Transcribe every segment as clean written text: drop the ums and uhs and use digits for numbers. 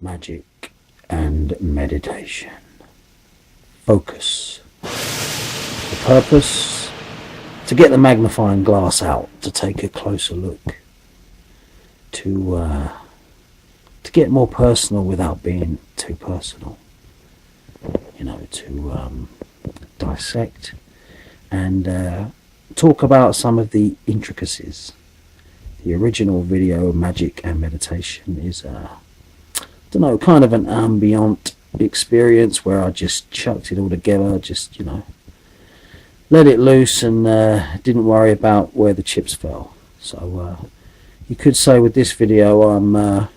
magic and meditation. Focus. The purpose: to get the magnifying glass out, to take a closer look, to get more personal without being too personal, to dissect and talk about some of the intricacies. The original video, Magic and Meditation, is kind of an ambient experience where I just chucked it all together, just let it loose and didn't worry about where the chips fell. So you could say with this video I'm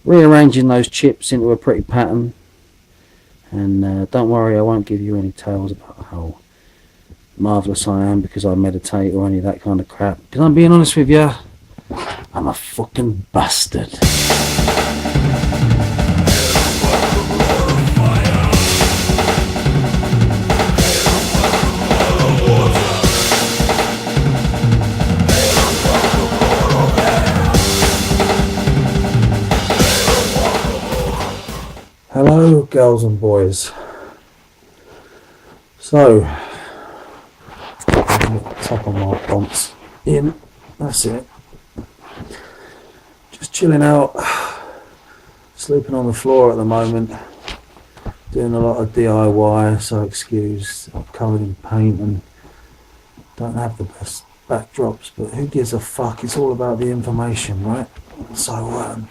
rearranging those chips into a pretty pattern, and don't worry, I won't give you any tales about how marvellous I am because I meditate or any of that kind of crap, because I'm being honest with you, I'm a fucking bastard. Hello girls and boys. So top of my bonds in, that's it, just chilling out, sleeping on the floor at the moment, doing a lot of DIY, so excuse, I'm covered in paint and don't have the best backdrops, but who gives a fuck, it's all about the information, right? So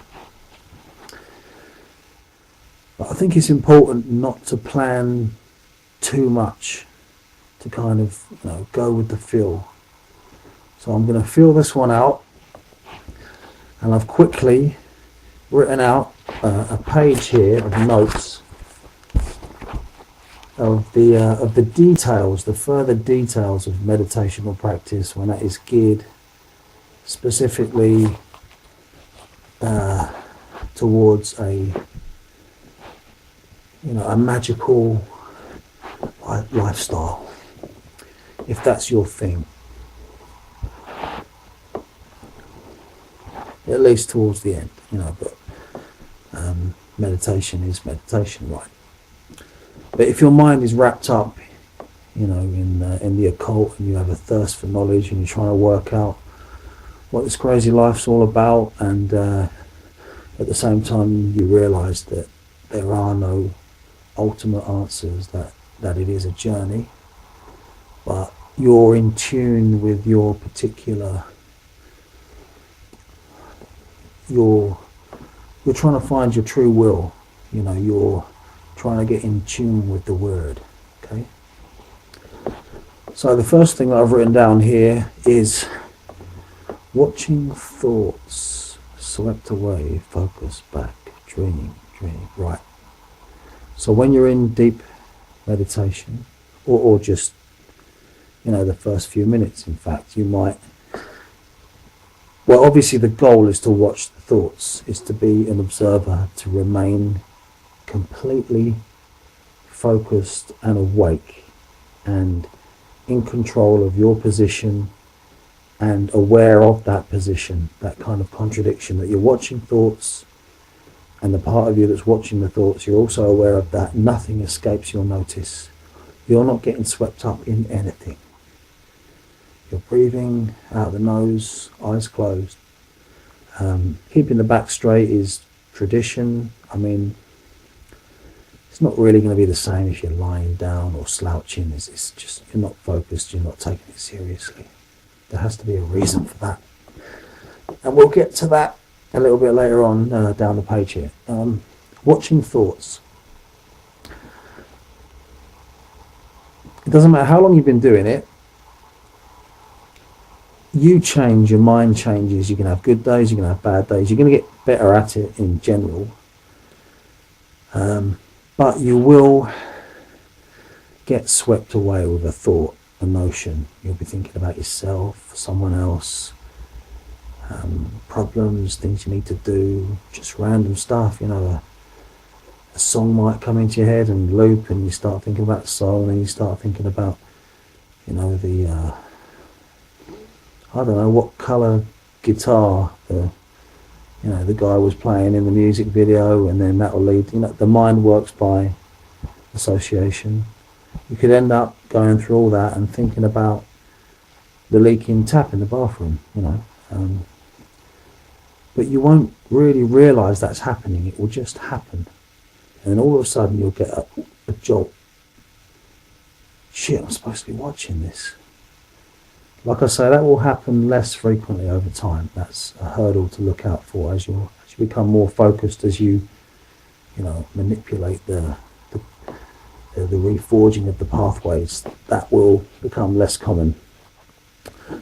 but I think it's important not to plan too much, to kind of go with the feel. So I'm going to feel this one out, and I've quickly written out a page here of notes of the details, the further details of meditational practice when that is geared specifically towards a magical lifestyle, if that's your thing, at least towards the end, but meditation is meditation, right? But if your mind is wrapped up in the occult, and you have a thirst for knowledge, and you're trying to work out what this crazy life's all about, and at the same time you realize that there are no ultimate answers, that it is a journey, but you're in tune with your particular, you're trying to find your true will, you're trying to get in tune with the word, okay? So the first thing that I've written down here is watching thoughts swept away, focus back, dreaming, right? So when you're in deep meditation, or just the first few minutes, in fact, you might, well, obviously the goal is to watch the thoughts, is to be an observer, to remain completely focused and awake and in control of your position and aware of that position, that kind of contradiction, that you're watching thoughts, and the part of you that's watching the thoughts, you're also aware of that. Nothing escapes your notice. You're not getting swept up in anything. You're breathing out the nose, eyes closed. Keeping the back straight is tradition. I mean, it's not really going to be the same if you're lying down or slouching. It's just, you're not focused, you're not taking it seriously. There has to be a reason for that. And we'll get to that a little bit later on down the page here. Watching thoughts. It doesn't matter how long you've been doing it. You change, your mind changes. You can have good days, you can have bad days. You're going to get better at it in general. But you will get swept away with a thought, a notion. You'll be thinking about yourself, someone else, problems, things you need to do, just random stuff. A song might come into your head and loop, and you start thinking about the song, and you start thinking about I don't know what colour guitar the you know, the guy was playing in the music video, and then that will lead, you know, the mind works by association. You could end up going through all that and thinking about the leaking tap in the bathroom, you know. But you won't really realise that's happening. It will just happen. And then all of a sudden you'll get a jolt. Shit, I'm supposed to be watching this. Like I say, that will happen less frequently over time. That's a hurdle to look out for as you become more focused, as you know, manipulate the reforging of the pathways. That will become less common.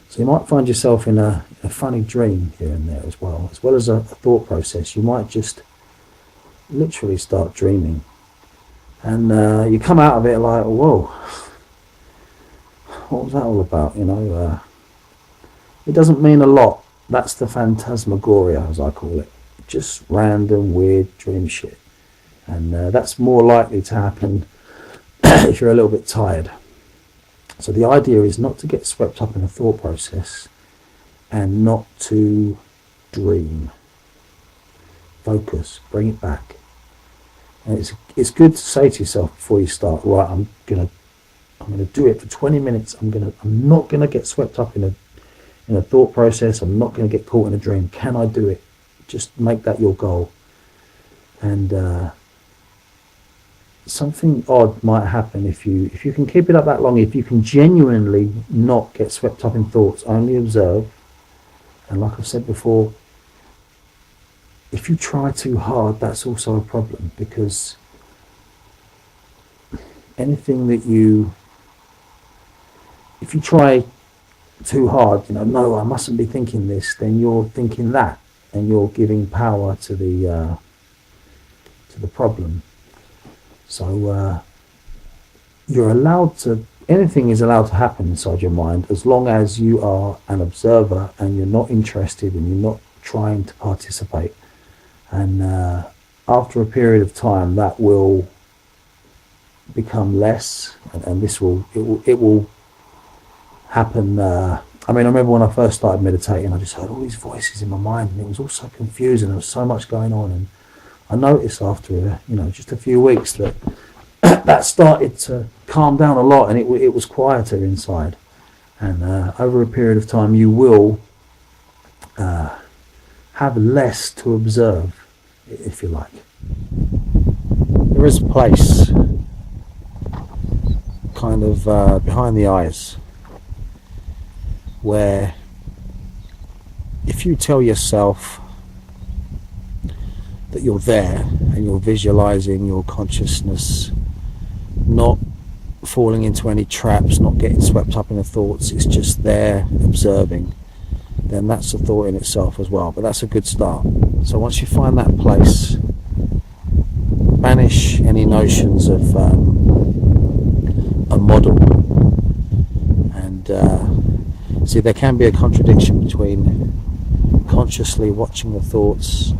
So you might find yourself in a funny dream here and there as well as a thought process. You might just literally start dreaming, and you come out of it like, whoa, what was that all about? You know, it doesn't mean a lot. That's the phantasmagoria, as I call it. Just random, weird dream shit. And that's more likely to happen if you're a little bit tired. So the idea is not to get swept up in a thought process and not to dream. Focus, bring it back. And it's good to say to yourself before you start, right, I'm gonna do it for 20 minutes. I'm not gonna get swept up in a thought process. I'm not gonna get caught in a dream. Can I do it? Just make that your goal. And something odd might happen if you can keep it up that long. If you can genuinely not get swept up in thoughts, only observe. And like I've said before, if you try too hard, that's also a problem, because anything that if you try too hard, you know, no, I mustn't be thinking this, then you're thinking that, and you're giving power to the problem. So you're allowed to, anything is allowed to happen inside your mind as long as you are an observer and you're not interested and you're not trying to participate. And after a period of time, that will become less, and it will happen. I mean, I remember when I first started meditating, I just heard all these voices in my mind, and it was all so confusing. There was so much going on, and I noticed after just a few weeks that that started to calm down a lot, and it was quieter inside. And over a period of time, you will have less to observe, if you like. There is a place kind of behind the eyes where if you tell yourself that you're there and you're visualizing your consciousness not falling into any traps, not getting swept up in the thoughts, it's just there observing, then that's a thought in itself as well. But that's a good start. So once you find that place, banish any notions of a model. And see, there can be a contradiction between consciously watching the thoughts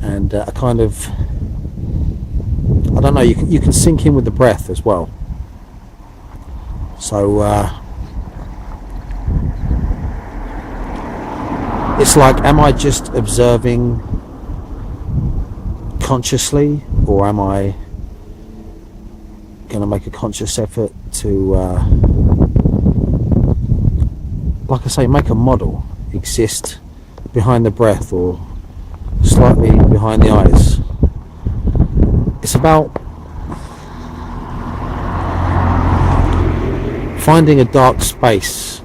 and a kind of, I don't know, you can sink in with the breath as well. So it's like, am I just observing consciously, or am I going to make a conscious effort to, like I say, make a model exist behind the breath or slightly behind the eyes? It's about finding a dark space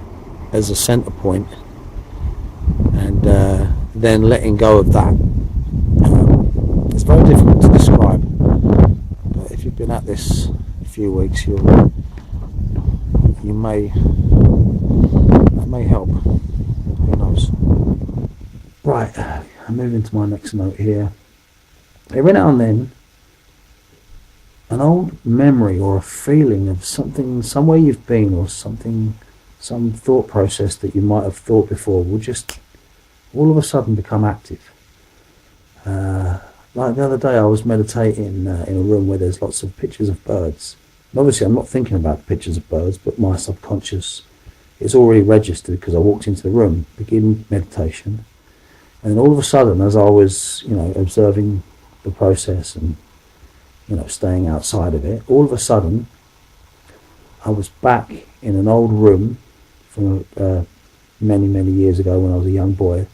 as a center point and then letting go of that. It's very difficult to describe, but if you've been at this a few weeks, that may help. Who knows? Right, I'm moving to my next note here. Every now and then, an old memory or a feeling of something, somewhere you've been, or some thought process that you might have thought before will just all of a sudden become active. Like the other day, I was meditating in a room where there's lots of pictures of birds. And obviously, I'm not thinking about the pictures of birds, but my subconscious is already registered because I walked into the room, begin meditation, And all of a sudden, as I was, observing the process and, staying outside of it, all of a sudden, I was back in an old room from many, many years ago when I was a young boy,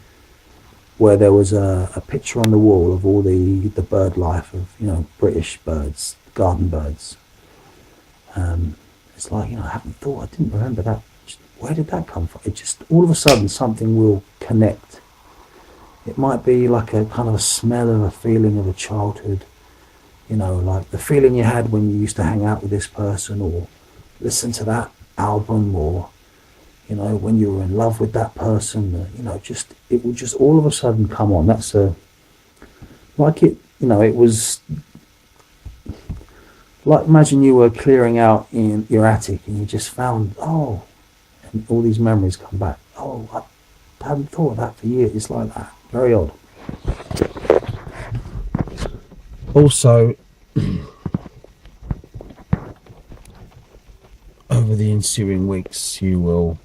where there was a picture on the wall of all the bird life of, British birds, garden birds. It's like, I didn't remember that. Where did that come from? It just, all of a sudden, something will connect. It might be like a kind of a smell of a feeling of a childhood, like the feeling you had when you used to hang out with this person or listen to that album, or, when you were in love with that person, it will just all of a sudden come on. That's like it, it was like, imagine you were clearing out in your attic and you just found, and all these memories come back. I hadn't thought of that for years. It's like that. Very odd. Also, over the ensuing weeks, you will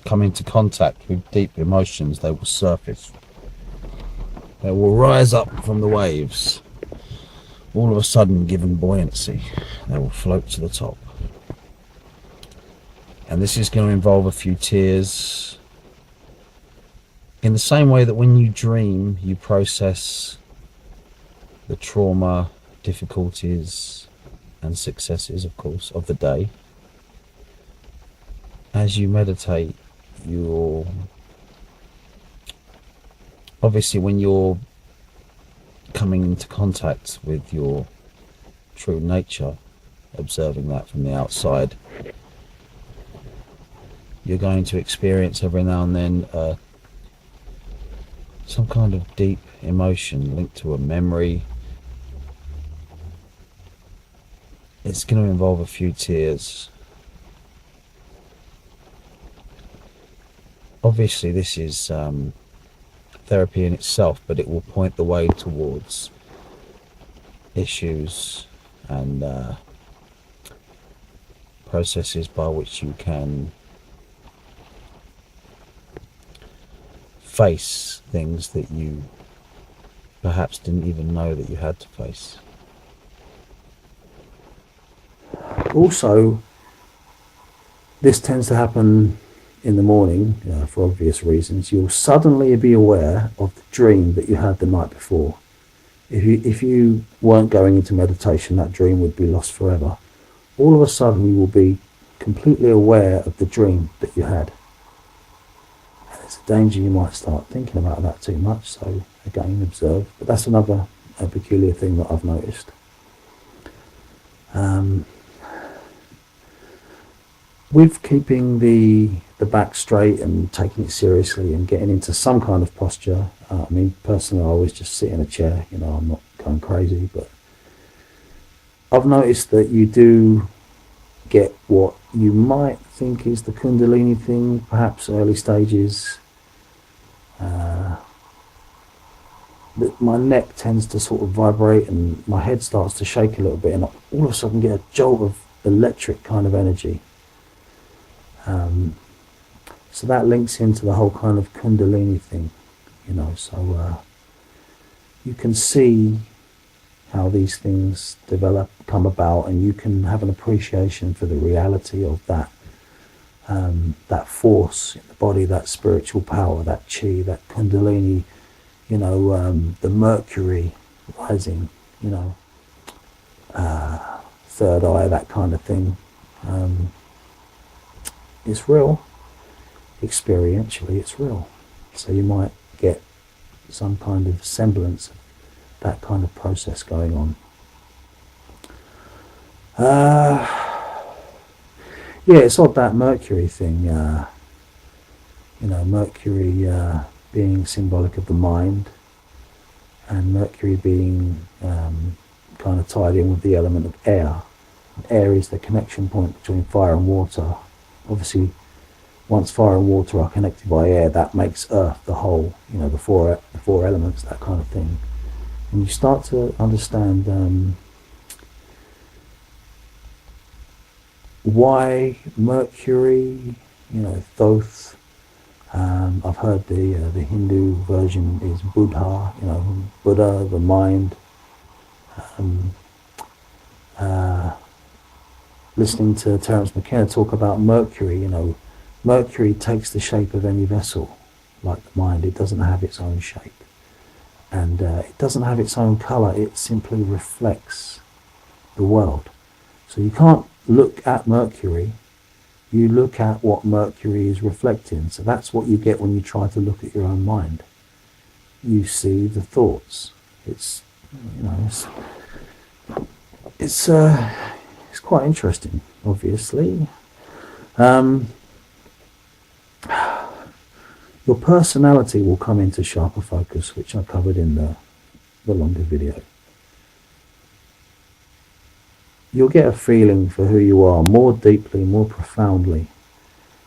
come into contact with deep emotions. They will surface. They will rise up from the waves. All of a sudden, given buoyancy, they will float to the top. And this is going to involve a few tears. In the same way that when you dream, you process the trauma, difficulties, and successes, of course, of the day. As you meditate, obviously when you're coming into contact with your true nature, observing that from the outside, you're going to experience every now and then some kind of deep emotion linked to a memory. It's going to involve a few tears. Obviously this is therapy in itself, but it will point the way towards issues and processes by which you can face things that you perhaps didn't even know that you had to face. Also, this tends to happen in the morning, for obvious reasons. You'll suddenly be aware of the dream that you had the night before. If you weren't going into meditation, that dream would be lost forever. All of a sudden, you will be completely aware of the dream that you had. And there's a danger you might start thinking about that too much, so again, observe. But that's another peculiar thing that I've noticed. With keeping the back straight and taking it seriously and getting into some kind of posture, personally I always just sit in a chair, I'm not going crazy, but I've noticed that you do get what you might think is the Kundalini thing, perhaps early stages. My neck tends to sort of vibrate and my head starts to shake a little bit, and I all of a sudden get a jolt of electric kind of energy. So that links into the whole kind of Kundalini thing, so you can see how these things develop, come about, and you can have an appreciation for the reality of that that force in the body, that spiritual power, that chi, that Kundalini, the Mercury rising, third eye, that kind of thing. It's real. Experientially, it's real. So you might get some kind of semblance of that kind of process going on. It's odd, that Mercury thing. Mercury being symbolic of the mind, and Mercury being kind of tied in with the element of air. Air is the connection point between fire and water. Obviously, once fire and water are connected by air, that makes Earth the whole, the four elements, that kind of thing. And you start to understand why Mercury, Thoth, I've heard the Hindu version is Buddha, Buddha, the mind. Listening to Terence McKenna talk about Mercury, Mercury takes the shape of any vessel, like the mind. It doesn't have its own shape. And it doesn't have its own colour, it simply reflects the world. So you can't look at Mercury, you look at what Mercury is reflecting. So that's what you get when you try to look at your own mind. You see the thoughts. It's quite interesting, obviously. Your personality will come into sharper focus, which I covered in the longer video. You'll get a feeling for who you are more deeply, more profoundly.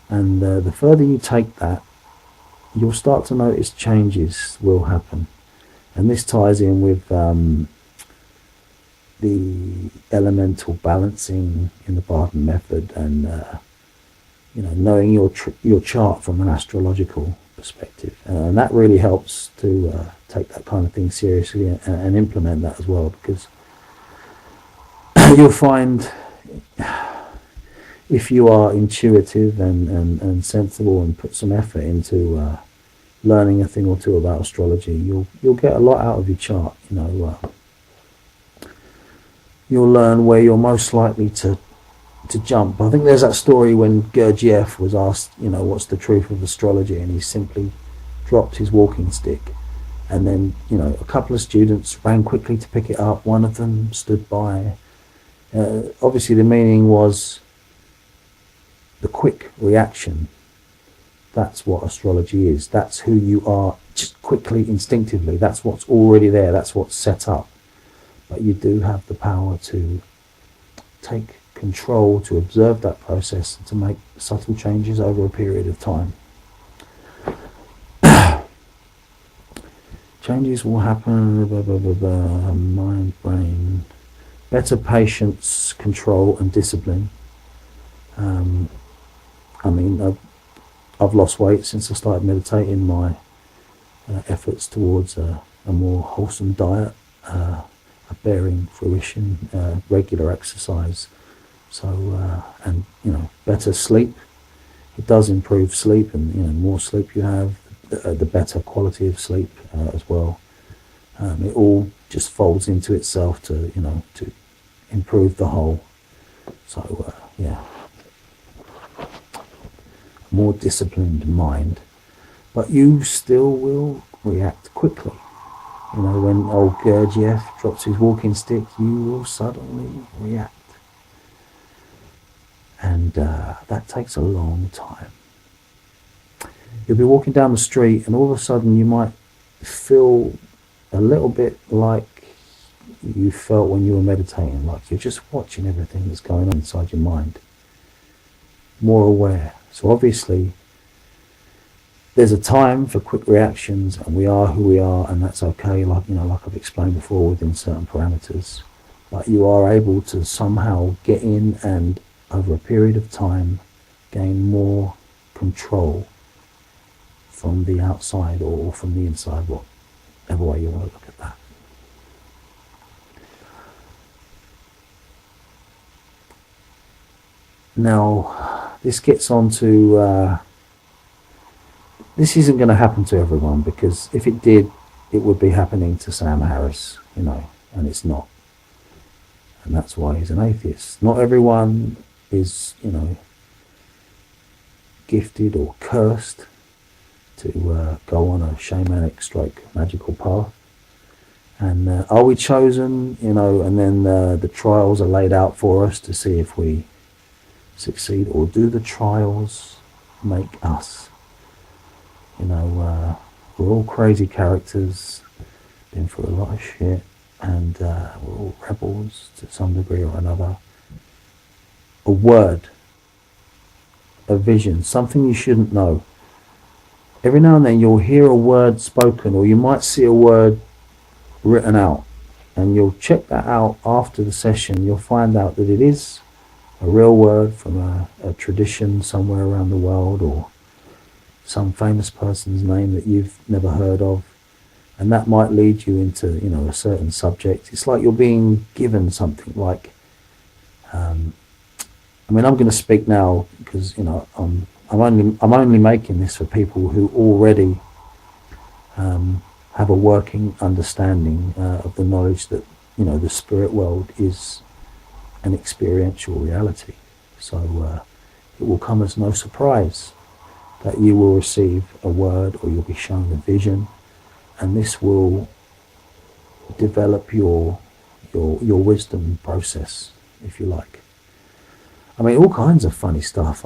And the further you take that, you'll start to notice changes will happen. And this ties in with the elemental balancing in the Barton method, and knowing your chart from an astrological perspective, and that really helps to take that kind of thing seriously and implement that as well, because you'll find if you are intuitive and sensible and put some effort into learning a thing or two about astrology, you'll get a lot out of your chart. You'll learn where you're most likely to jump. I think there's that story when Gurdjieff was asked, what's the truth of astrology, and he simply dropped his walking stick, and then a couple of students ran quickly to pick it up. One of them stood by. Obviously the meaning was the quick reaction. That's what astrology is. That's who you are, just quickly, instinctively. That's what's already there. That's what's set up. But you do have the power to take control, to observe that process, and to make subtle changes over a period of time. Changes will happen, mind, brain, better patience, control and discipline. I've lost weight since I started meditating. My efforts towards a more wholesome diet are bearing fruition, regular exercise. So, and better sleep. It does improve sleep, and the more sleep you have, the better quality of sleep as well. It all just folds into itself to improve the whole. So, more disciplined mind, but you still will react quickly. When old Gurdjieff drops his walking stick, you will suddenly react. And that takes a long time. You'll be walking down the street, and all of a sudden you might feel a little bit like you felt when you were meditating, like you're just watching everything that's going on inside your mind. More aware. So obviously there's a time for quick reactions, and we are who we are, and that's okay, like I've explained before, within certain parameters. But you are able to somehow get in and, over a period of time, gain more control from the outside or from the inside, whatever way you want to look at that. Now, this gets on to, this isn't going to happen to everyone, because if it did, it would be happening to Sam Harris, and it's not. And that's why he's an atheist. Not everyone is, gifted or cursed to go on a shamanic stroke magical path. And are we chosen, and then the trials are laid out for us to see if we succeed, or do the trials make us? We're all crazy characters, been through a lot of shit, and we're all rebels to some degree or another. A word, a vision, something you shouldn't know. Every now and then you'll hear a word spoken, or you might see a word written out, and you'll check that out after the session. You'll find out that it is a real word from a tradition somewhere around the world, or some famous person's name that you've never heard of, and that might lead you into, a certain subject. It's like you're being given something. Like, I'm going to speak now because I'm only making this for people who already have a working understanding of the knowledge that the spirit world is an experiential reality. So it will come as no surprise that you will receive a word or you'll be shown a vision, and this will develop your wisdom process, if you like. I mean, all kinds of funny stuff.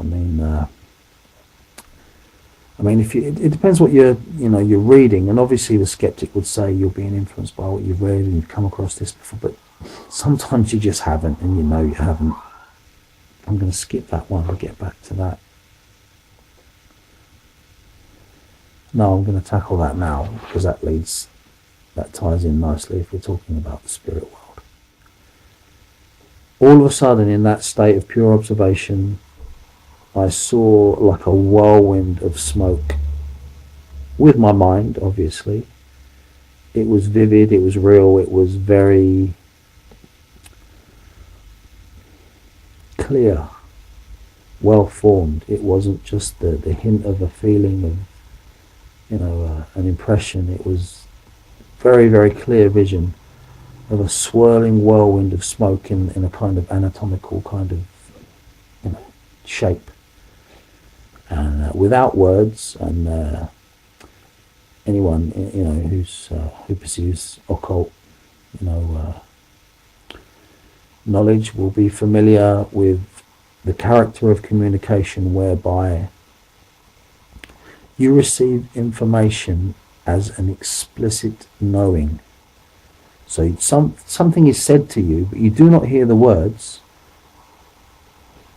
It depends what you're reading, and obviously the skeptic would say you're being influenced by what you've read and you've come across this before, but sometimes you just haven't, and you haven't. I'm going to skip that one and get back to that. No, I'm going to tackle that now because that ties in nicely if we're talking about the spirit world. All of a sudden, in that state of pure observation, I saw like a whirlwind of smoke. With my mind, obviously. It was vivid, it was real, it was very clear, well formed. It wasn't just the hint of a feeling of, an impression. It was very, very clear vision of a swirling whirlwind of smoke in a kind of anatomical kind of, shape. And without words, and anyone who pursues occult knowledge will be familiar with the character of communication whereby you receive information as an explicit knowing. So something is said to you, but you do not hear the words,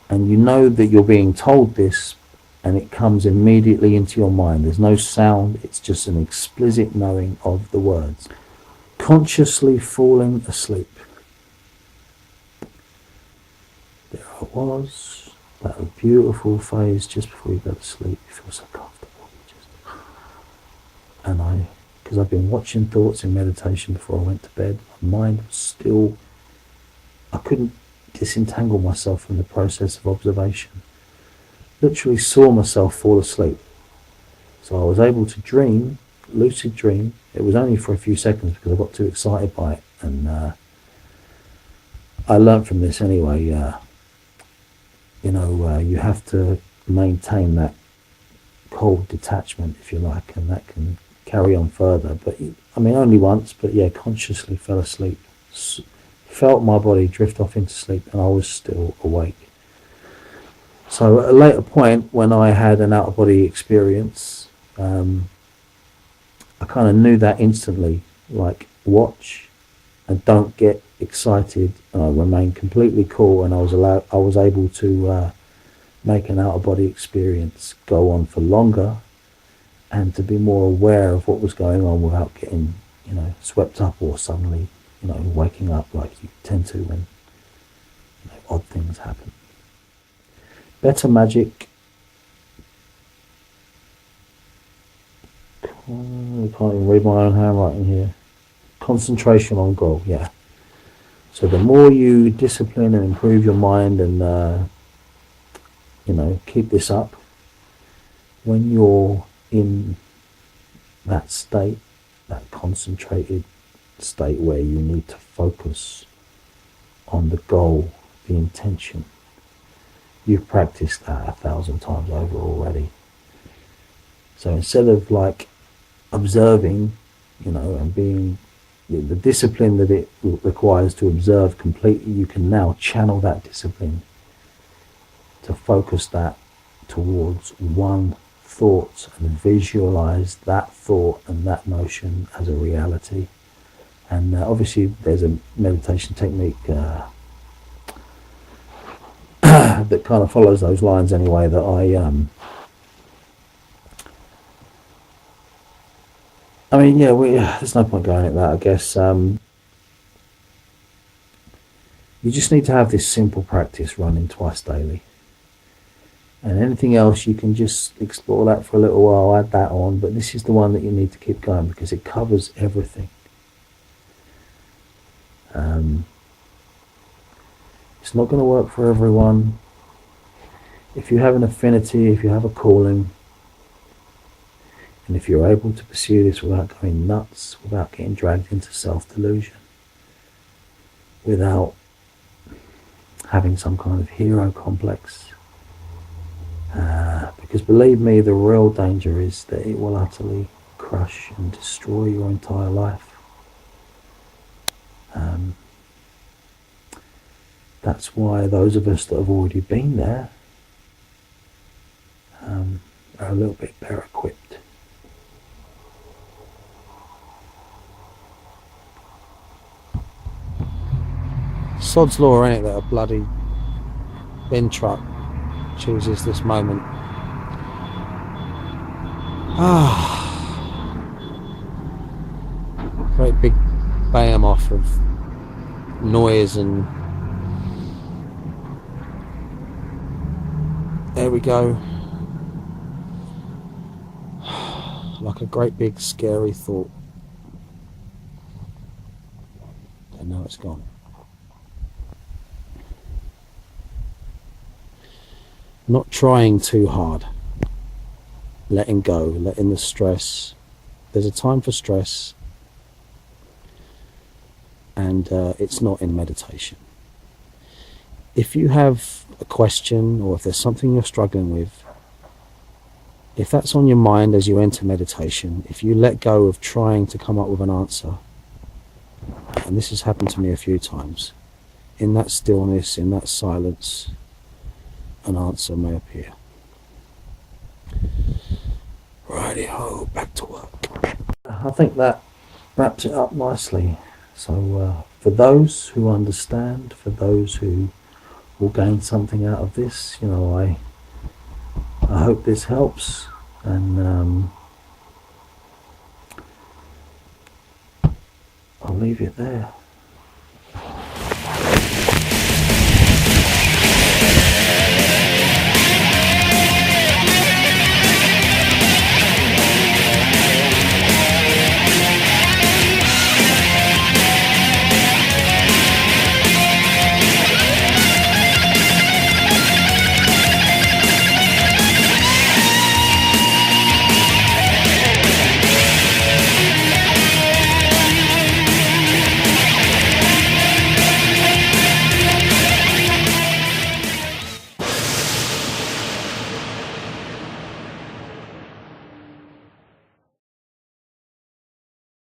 and you know that you're being told this, and it comes immediately into your mind. There's no sound, it's just an explicit knowing of the words. Consciously falling asleep. There I was, that beautiful phase just before you go to sleep. You feel so comfortable. And because I've been watching thoughts in meditation before I went to bed, my mind was still, I couldn't disentangle myself from the process of observation. Literally saw myself fall asleep. So I was able to dream, lucid dream. It was only for a few seconds because I got too excited by it. And I learned from this anyway, you have to maintain that cold detachment, if you like, and that can carry on further. But only once, but yeah, consciously fell asleep. Felt my body drift off into sleep, and I was still awake. So at a later point, when I had an out-of-body experience, I kind of knew that instantly, like, watch and don't get excited. Remain completely cool, and I was able to make an out-of-body experience go on for longer, and to be more aware of what was going on without getting, swept up or suddenly, waking up like you tend to when odd things happen. Better magic. I can't even read my own handwriting here. Concentration on goal, yeah. So the more you discipline and improve your mind and, keep this up, when you're in that state, that concentrated state where you need to focus on the goal, the intention, you've practiced that 1,000 times over already. So instead of like observing, and being the discipline that it requires to observe completely, you can now channel that discipline to focus that towards one thought and visualize that thought and that notion as a reality. And obviously there's a meditation technique that kind of follows those lines anyway, that there's no point going at that, I guess. You just need to have this simple practice running twice daily. And anything else, you can just explore that for a little while, add that on. But this is the one that you need to keep going because it covers everything. It's not going to work for everyone. If you have an affinity, if you have a calling, and if you're able to pursue this without going nuts, without getting dragged into self-delusion, without having some kind of hero complex, because believe me, the real danger is that it will utterly crush and destroy your entire life. That's why those of us that have already been there are a little bit better equipped. Sod's law, ain't it, that a bloody bin truck chooses this moment. Great big behemoth of noise, and there we go. Like a great big scary thought. And now it's gone. Not trying too hard. Letting go, letting the stress. There's a time for stress, and it's not in meditation. If you have a question, or if there's something you're struggling with, if that's on your mind as you enter meditation, if you let go of trying to come up with an answer, and this has happened to me a few times, in that stillness, in that silence, an answer may appear. Righty-ho, back to work. I think that wraps it up nicely. So for those who understand, for those who will gain something out of this, I hope this helps, and I'll leave it there.